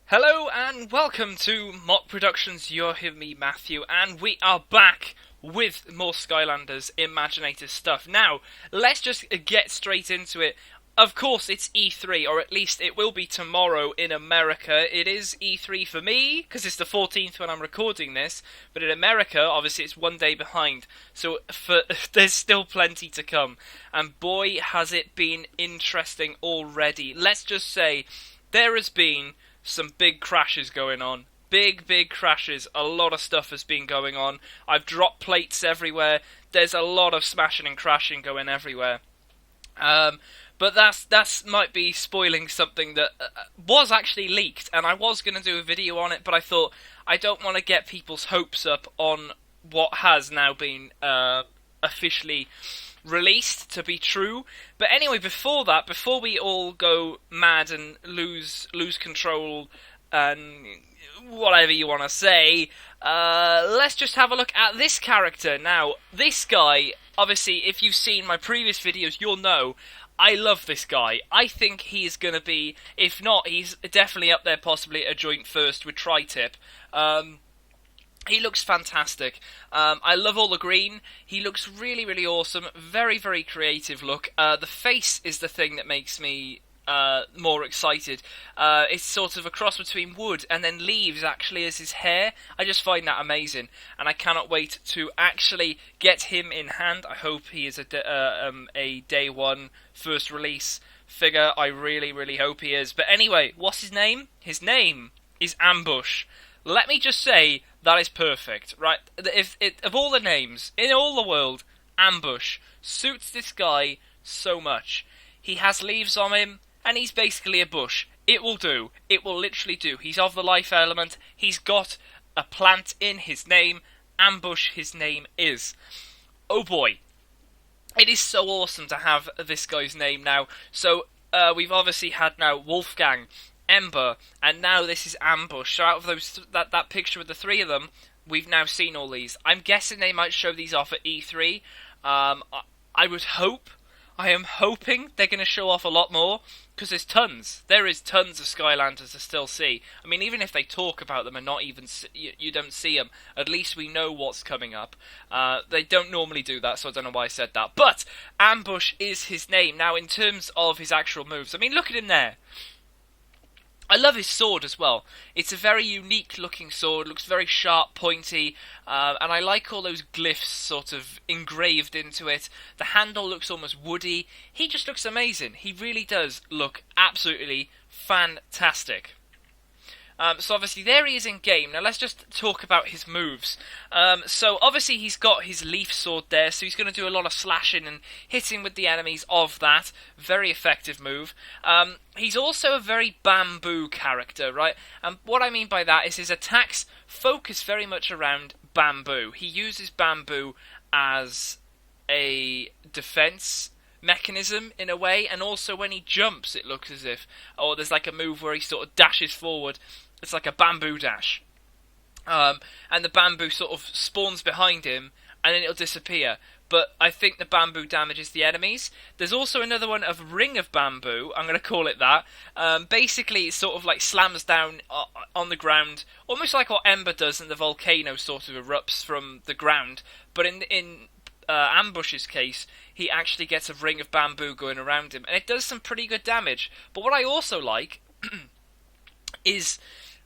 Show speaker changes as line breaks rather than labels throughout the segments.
Hello and welcome to Mock Productions. You're hearing me, Matthew, and we are back with more Skylanders Imaginators stuff. Now, let's just get straight into it. Of course, it's E3, or at least it will be tomorrow in America. It is E3 for me, because it's the 14th when I'm recording this, but in America, obviously, it's one day behind. So there's still plenty to come. And boy, has it been interesting already. Let's just say there has been some big crashes going on. Big crashes. A lot of stuff has been going on. I've dropped plates everywhere. There's a lot of smashing and crashing going everywhere. But that's might be spoiling something that was actually leaked, and I was going to do a video on it, but I thought I don't want to get people's hopes up on what has now been officially released to be true. But anyway, before we all go mad and lose control and whatever you want to say, let's just have a look at this character. Now, this guy, obviously, if you've seen my previous videos, you'll know I love this guy. I think he's going to be, if not, he's definitely up there, possibly a joint first with Tri-Tip. He looks fantastic. I love all the green. He looks really awesome. Very creative look. The face is the thing that makes me more excited. It's sort of a cross between wood and then leaves actually as his hair. I just find that amazing, and I cannot wait to actually get him in hand. I hope he is a day one first release figure. I really hope he is. But anyway, what's his name? His name is Ambush. Let me just say, that is perfect, right? Of all the names in all the world, Ambush suits this guy so much. He has leaves on him, and he's basically a bush. It will do. It will literally do. He's of the life element. He's got a plant in his name. Ambush, his name is. Oh boy. It is so awesome to have this guy's name now. So, we've obviously had now Wolfgang, Ember, and now this is Ambush. So out of those that picture with the three of them, we've now seen all these. I'm guessing they might show these off at E3. I would hope. I am hoping they're going to show off a lot more, because there's tons. There is tons of Skylanders to still see. I mean, even if they talk about them and not even you don't see them, at least we know what's coming up. They don't normally do that, so I don't know why I said that. But Ambush is his name. Now, in terms of his actual moves, I mean, look at him there. I love his sword as well. It's a very unique looking sword, looks very sharp, pointy, and I like all those glyphs sort of engraved into it. The handle looks almost woody. He just looks amazing. He really does look absolutely fantastic. So obviously there he is in game. Now let's just talk about his moves. So obviously he's got his leaf sword there, so he's going to do a lot of slashing and hitting with the enemies of that. Very effective move. He's also a very bamboo character, right? And what I mean by that is his attacks focus very much around bamboo. He uses bamboo as a defense mechanism in a way, and also when he jumps it looks as if, or there's like a move where he sort of dashes forward. It's like a bamboo dash. And the bamboo sort of spawns behind him, and then it'll disappear. But I think the bamboo damages the enemies. There's also another one of Ring of Bamboo, I'm going to call it that. Basically, it sort of like slams down on the ground, almost like what Ember does and the volcano sort of erupts from the ground. But in Ambush's case, he actually gets a ring of bamboo going around him, and it does some pretty good damage. But what I also like is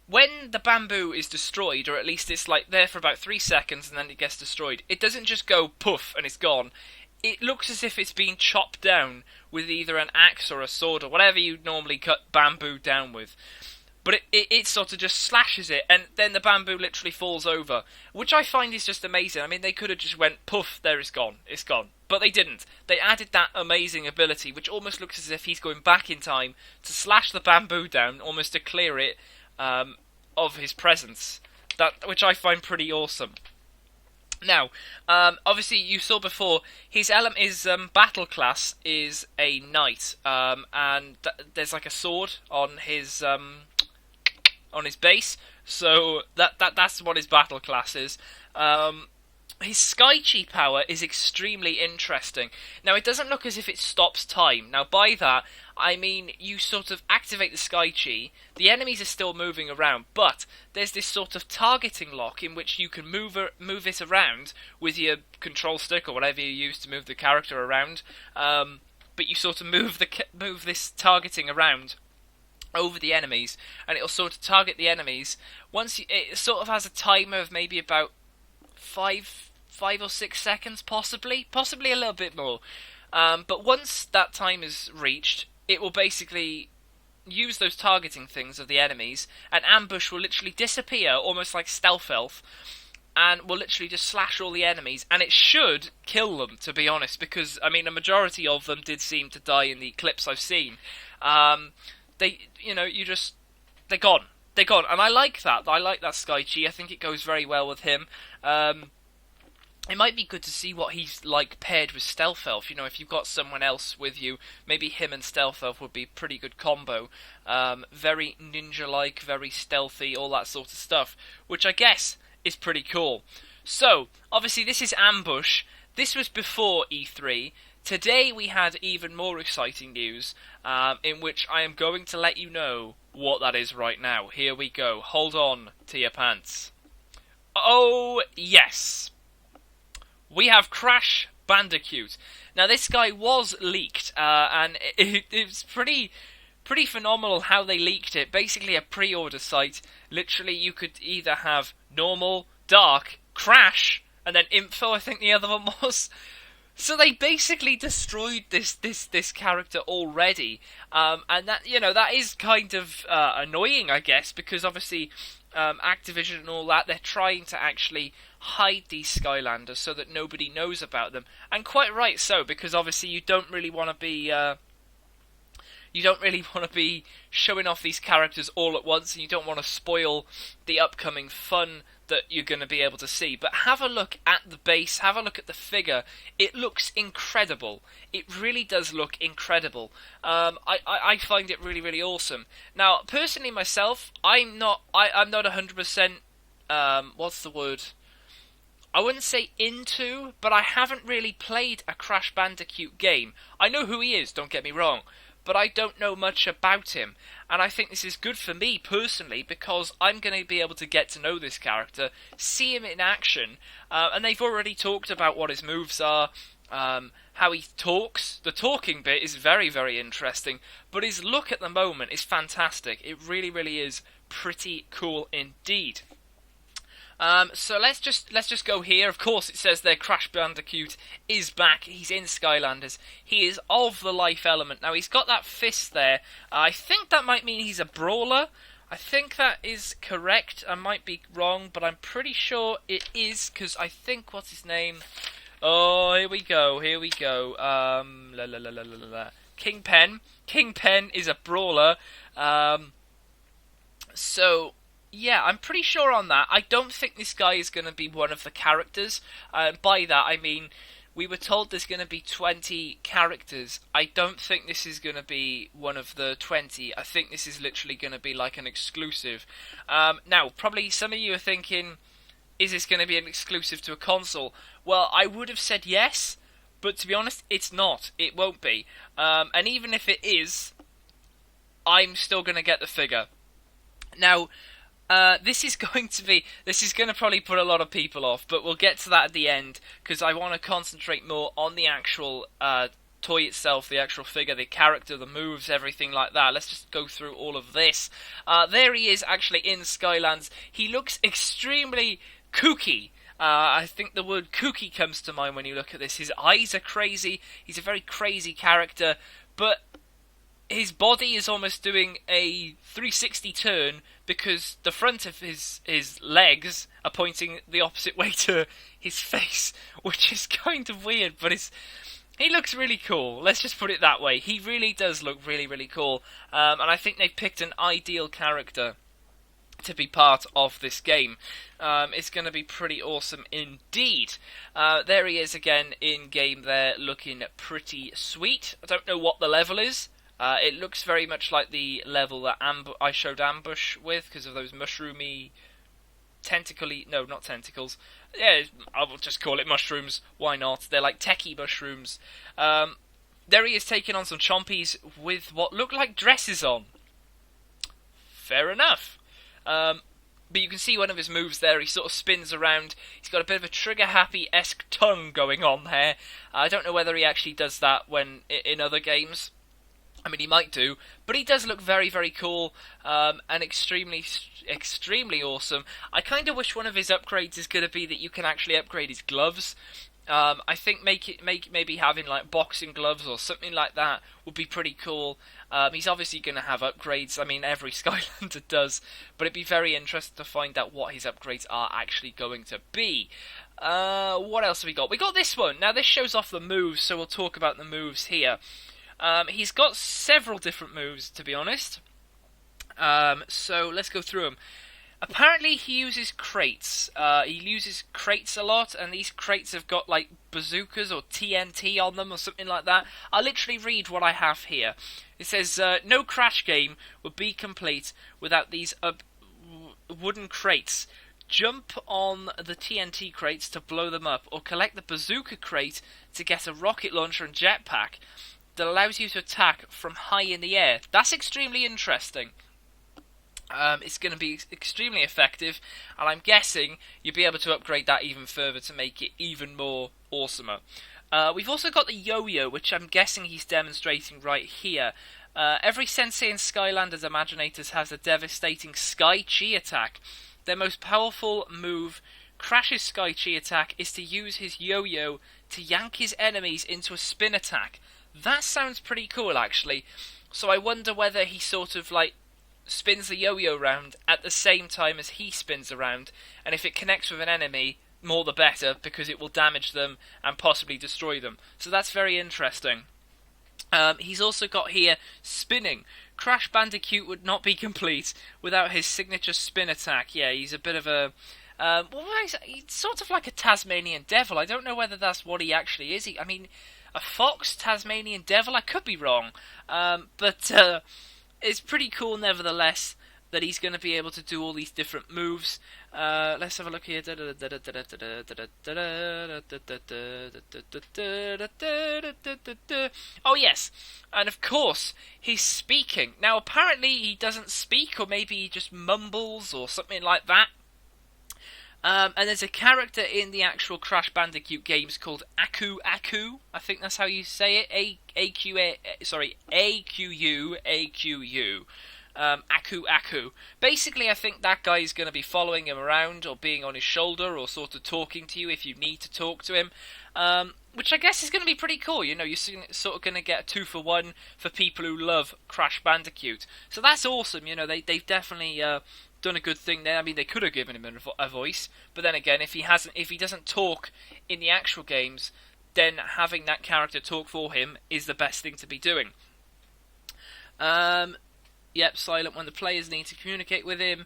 when the bamboo is destroyed, or at least it's like there for about 3 seconds and then it gets destroyed, it doesn't just go poof and it's gone. It looks as if it's been chopped down with either an axe or a sword or whatever you normally cut bamboo down with. But it sort of just slashes it, and then the bamboo literally falls over, which I find is just amazing. I mean, they could have just went, poof, there it's gone. But they didn't. They added that amazing ability, which almost looks as if he's going back in time to slash the bamboo down, almost to clear it of his presence, which I find pretty awesome. Now, obviously you saw before, his battle class is a knight, and there's like a sword on his base, so that's what his battle class is. his Sky Chi power is extremely interesting. Now, it doesn't look as if it stops time. Now, by that, I mean you sort of activate the Sky Chi, the enemies are still moving around, but there's this sort of targeting lock in which you can move it around with your control stick or whatever you use to move the character around. But you sort of move this targeting around over the enemies, and it'll sort of target the enemies. It sort of has a timer of maybe about 5 or 6 seconds, possibly a little bit more. But once that time is reached, it will basically use those targeting things of the enemies, and ambush will literally disappear, almost like stealth elf, and will literally just slash all the enemies, and it should kill them, to be honest, because, I mean, a majority of them did seem to die in the clips I've seen. They're gone. They're gone, and I like that. I like that Sky Chi. I think it goes very well with him. It might be good to see what he's like paired with Stealth Elf. You know, if you've got someone else with you, maybe him and Stealth Elf would be a pretty good combo. Very ninja-like, very stealthy, all that sort of stuff, which I guess is pretty cool. So, obviously this is Ambush. This was before E3. Today we had even more exciting news, in which I am going to let you know what that is right now. Here we go. Hold on to your pants. Oh, yes. We have Crash Bandicoot. Now, this guy was leaked, and it was pretty phenomenal how they leaked it. Basically, a pre-order site. Literally, you could either have normal, dark, Crash, and then info, I think the other one was. So they basically destroyed this character already, and that is kind of annoying, I guess, because obviously Activision and all that, they're trying to actually hide these Skylanders so that nobody knows about them, and quite right so, because obviously you don't really want to be showing off these characters all at once, and you don't want to spoil the upcoming fun that you're going to be able to see. But have a look at the base, have a look at the figure. It looks incredible. It really does look incredible. I find it really, really awesome. Now, personally myself, I'm not 100%, what's the word? I wouldn't say into, but I haven't really played a Crash Bandicoot game. I know who he is, don't get me wrong, but I don't know much about him. And I think this is good for me, personally, because I'm going to be able to get to know this character, see him in action, and they've already talked about what his moves are, how he talks. The talking bit is very, very interesting, but his look at the moment is fantastic. It really, really is pretty cool indeed. So let's just go here. Of course, it says there Crash Bandicoot is back. He's in Skylanders. He is of the life element. Now, he's got that fist there. I think that might mean he's a brawler. I think that is correct. I might be wrong, but I'm pretty sure it is, because I think, what's his name? Oh, here we go. Kingpin. Kingpin is a brawler. So... yeah, I'm pretty sure on that. I don't think this guy is going to be one of the characters. By that, I mean, we were told there's going to be 20 characters. I don't think this is going to be one of the 20. I think this is literally going to be like an exclusive. Now, probably some of you are thinking, is this going to be an exclusive to a console? Well, I would have said yes, but to be honest, it's not. It won't be. And even if it is, I'm still going to get the figure. Now... this is going to probably put a lot of people off, but we'll get to that at the end, because I want to concentrate more on the actual toy itself, the actual figure, the character, the moves, everything like that. Let's just go through all of this. There he is, actually, in Skylands. He looks extremely kooky. I think the word kooky comes to mind when you look at this. His eyes are crazy. He's a very crazy character, but... his body is almost doing a 360 turn because the front of his legs are pointing the opposite way to his face, which is kind of weird, but he looks really cool. Let's just put it that way. He really does look really, really cool, and I think they've picked an ideal character to be part of this game. It's going to be pretty awesome indeed. There he is again in game there, looking pretty sweet. I don't know what the level is. It looks very much like the level that I showed Ambush with, because of those mushroomy tentacly... No, not tentacles. Yeah, I will just call it mushrooms. Why not? They're like techie mushrooms. There he is taking on some chompies with what look like dresses on. Fair enough. But you can see one of his moves there. He sort of spins around. He's got a bit of a trigger-happy-esque tongue going on there. I don't know whether he actually does that when in other games. I mean, he might do, but he does look very, very cool and extremely, extremely awesome. I kind of wish one of his upgrades is going to be that you can actually upgrade his gloves. I think maybe having like boxing gloves or something like that would be pretty cool. He's obviously going to have upgrades. I mean, every Skylander does, but it'd be very interesting to find out what his upgrades are actually going to be. What else have we got? We got this one. Now, this shows off the moves, so we'll talk about the moves here. He's got several different moves, to be honest. So let's go through them. Apparently he uses crates. He uses crates a lot, and these crates have got like bazookas or TNT on them or something like that. I'll literally read what I have here. It says, no Crash game would be complete without these wooden crates. Jump on the TNT crates to blow them up, or collect the bazooka crate to get a rocket launcher and jetpack that allows you to attack from high in the air. That's extremely interesting. It's going to be extremely effective, and I'm guessing you'll be able to upgrade that even further to make it even more awesomer. We've also got the yo-yo, which I'm guessing he's demonstrating right here. Every sensei in Skylanders Imaginators has a devastating Sky Chi attack. Their most powerful move, Crash's Sky Chi attack, is to use his yo-yo to yank his enemies into a spin attack. That sounds pretty cool, actually. So I wonder whether he sort of like spins the yo-yo round at the same time as he spins around, and if it connects with an enemy, more the better, because it will damage them and possibly destroy them. So that's very interesting. He's also got here spinning. Crash Bandicoot would not be complete without his signature spin attack. Yeah, he's a bit of a... he's sort of like a Tasmanian devil. I don't know whether that's what he actually is. I mean, a fox, Tasmanian devil? I could be wrong. But it's pretty cool nevertheless that he's going to be able to do all these different moves. Let's have a look here. Oh yes, and of course he's speaking. Now apparently he doesn't speak, or maybe he just mumbles or something like that. And there's a character in the actual Crash Bandicoot games called Aku. I think that's how you say it. AQU. Aku. Basically, I think that guy is going to be following him around, or being on his shoulder, or sort of talking to you if you need to talk to him. Which I guess is going to be pretty cool. You know, you're sort of going to get a 2-for-1 for people who love Crash Bandicoot. So that's awesome. You know, they've definitely done a good thing there. I mean, they could have given him a voice, but then again, if he doesn't talk in the actual games, then having that character talk for him is the best thing to be doing. Yep, silent when the players need to communicate with him.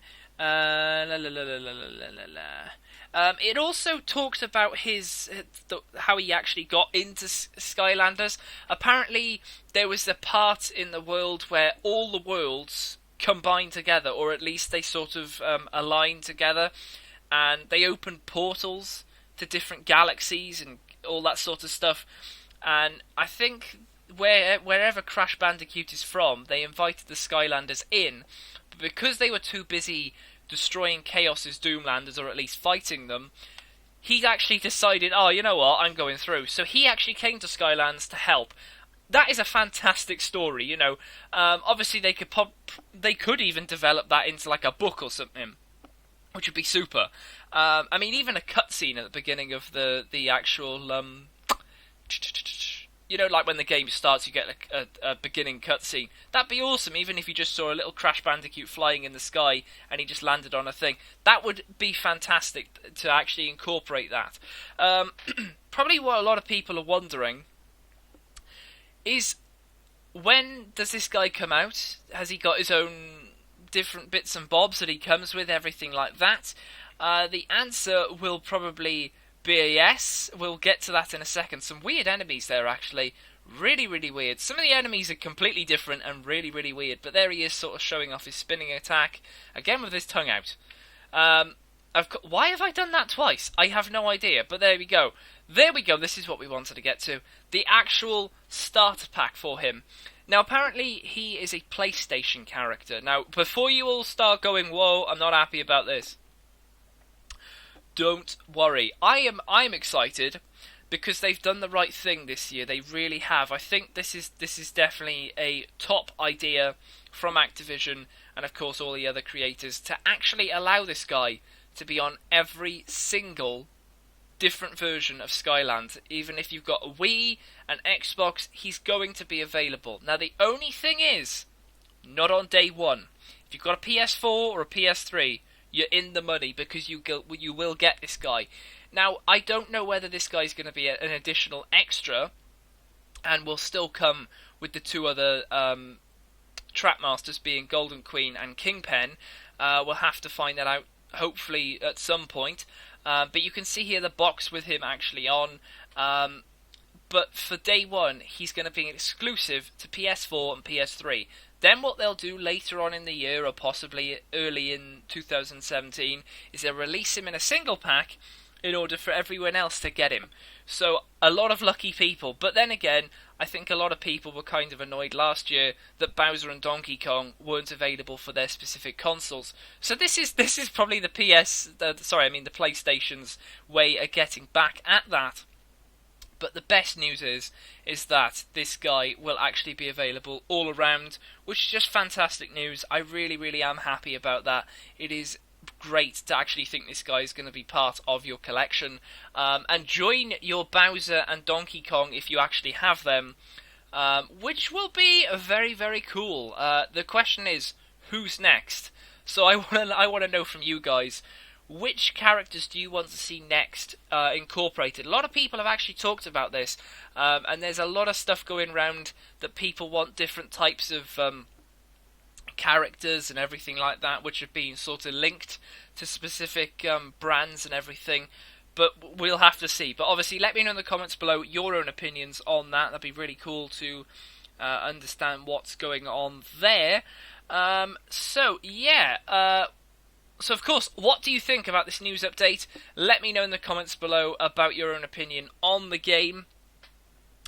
It also talks about how he actually got into Skylanders. Apparently, there was a part in the world where all the worlds combine together, or at least they sort of align together, and they open portals to different galaxies and all that sort of stuff. And I think wherever Crash Bandicoot is from, they invited the Skylanders in, but because they were too busy destroying Chaos's Doomlanders, or at least fighting them, he actually decided, oh, you know what, I'm going through. So he actually came to Skylands to help. That is a fantastic story, you know. Obviously, they could even develop that into like a book or something, which would be super. I mean, even a cutscene at the beginning of the actual, you know, like when the game starts, you get a beginning cutscene. That'd be awesome, even if you just saw a little Crash Bandicoot flying in the sky and he just landed on a thing. That would be fantastic to actually incorporate that. Probably what a lot of people are wondering is, when does this guy come out? Has he got his own different bits and bobs that he comes with, everything like that? The answer will probably be a yes. We'll get to that in a second. Some weird enemies there, actually. Really, really weird. Some of the enemies are completely different and really, really weird. But there he is, sort of showing off his spinning attack, again with his tongue out. Why have I done that twice? I have no idea, but there we go. There we go, this is what we wanted to get to. The actual starter pack for him. Now, apparently, he is a PlayStation character. Now, before you all start going, whoa, I'm not happy about this, don't worry. I'm excited because they've done the right thing this year. They really have. I think this is definitely a top idea from Activision and, of course, all the other creators to actually allow this guy to be on every single different version of Skylanders. Even if you've got a Wii, an Xbox, he's going to be available. Now, the only thing is, not on day one. If you've got a PS4 or a PS3, you're in the money because you will get this guy. Now, I don't know whether this guy's going to be an additional extra and will still come with the two other Trapmasters, being Golden Queen and Kingpin. We'll have to find that out, hopefully, at some point. But you can see here the box with him actually on. But for day one, he's going to be exclusive to PS4 and PS3. Then what they'll do later on in the year, or possibly early in 2017, is they'll release him in a single pack in order for everyone else to get him. So a lot of lucky people. But then again, I think a lot of people were kind of annoyed last year that Bowser and Donkey Kong weren't available for their specific consoles. So this is probably the PlayStation's way of getting back at that. But the best news is that this guy will actually be available all around, which is just fantastic news. I really, really am happy about that. It is great to actually think this guy is going to be part of your collection. And join your Bowser and Donkey Kong if you actually have them, which will be very, very cool. The question is, who's next? So I want to know from you guys, which characters do you want to see next incorporated? A lot of people have actually talked about this, and there's a lot of stuff going around that people want different types of characters and everything like that, which have been sort of linked to specific brands and everything. But we'll have to see. But obviously, let me know in the comments below your own opinions on that. That'd be really cool to understand what's going on there. So, of course, what do you think about this news update? Let me know in the comments below about your own opinion on the game.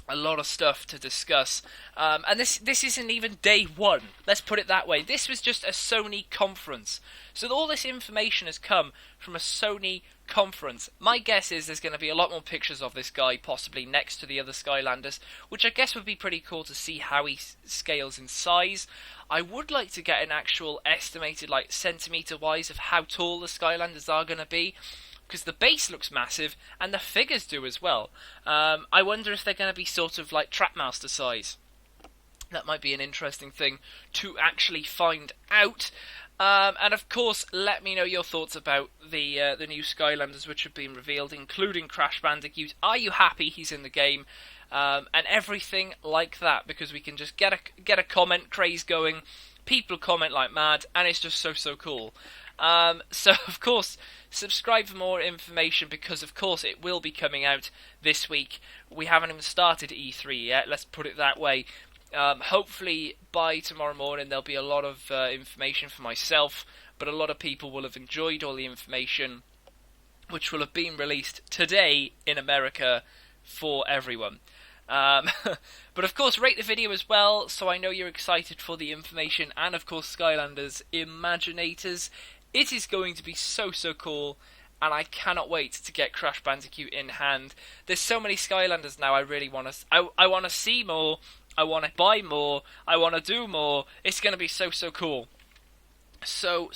A lot of stuff to discuss. And this isn't even day one. Let's put it that way. This was just a Sony conference. So all this information has come from a Sony conference. My guess is there's going to be a lot more pictures of this guy, possibly next to the other Skylanders, which I guess would be pretty cool to see how he scales in size. I would like to get an actual estimated, like, centimetre-wise of how tall the Skylanders are going to be, because the base looks massive, and the figures do as well. I wonder if they're going to be sort of like Trapmaster size. That might be an interesting thing to actually find out. And of course, let me know your thoughts about the new Skylanders which have been revealed, including Crash Bandicoot. Are you happy he's in the game? And everything like that, because we can just get a comment craze going. People comment like mad, and it's just so cool. So of course, subscribe for more information, because of course it will be coming out this week. We haven't even started E3 yet, let's put it that way. Hopefully by tomorrow morning there'll be a lot of information for myself, but a lot of people will have enjoyed all the information which will have been released today in America for everyone. But of course, rate the video as well, so I know you're excited for the information, and of course Skylanders Imaginators. It is going to be so cool, and I cannot wait to get Crash Bandicoot in hand. There's so many Skylanders now. I really want to. I want to see more. I want to buy more. I want to do more. It's going to be so cool. So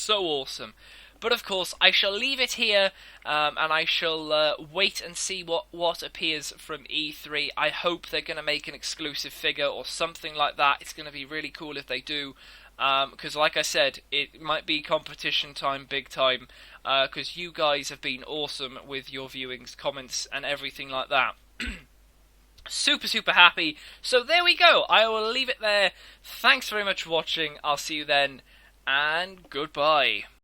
awesome. But of course, I shall leave it here, and I shall wait and see what appears from E3. I hope they're going to make an exclusive figure or something like that. It's going to be really cool if they do, because like I said, it might be competition time, big time, because you guys have been awesome with your viewings, comments, and everything like that. Super happy. So there we go. I will leave it there. Thanks very much for watching. I'll see you then, and goodbye.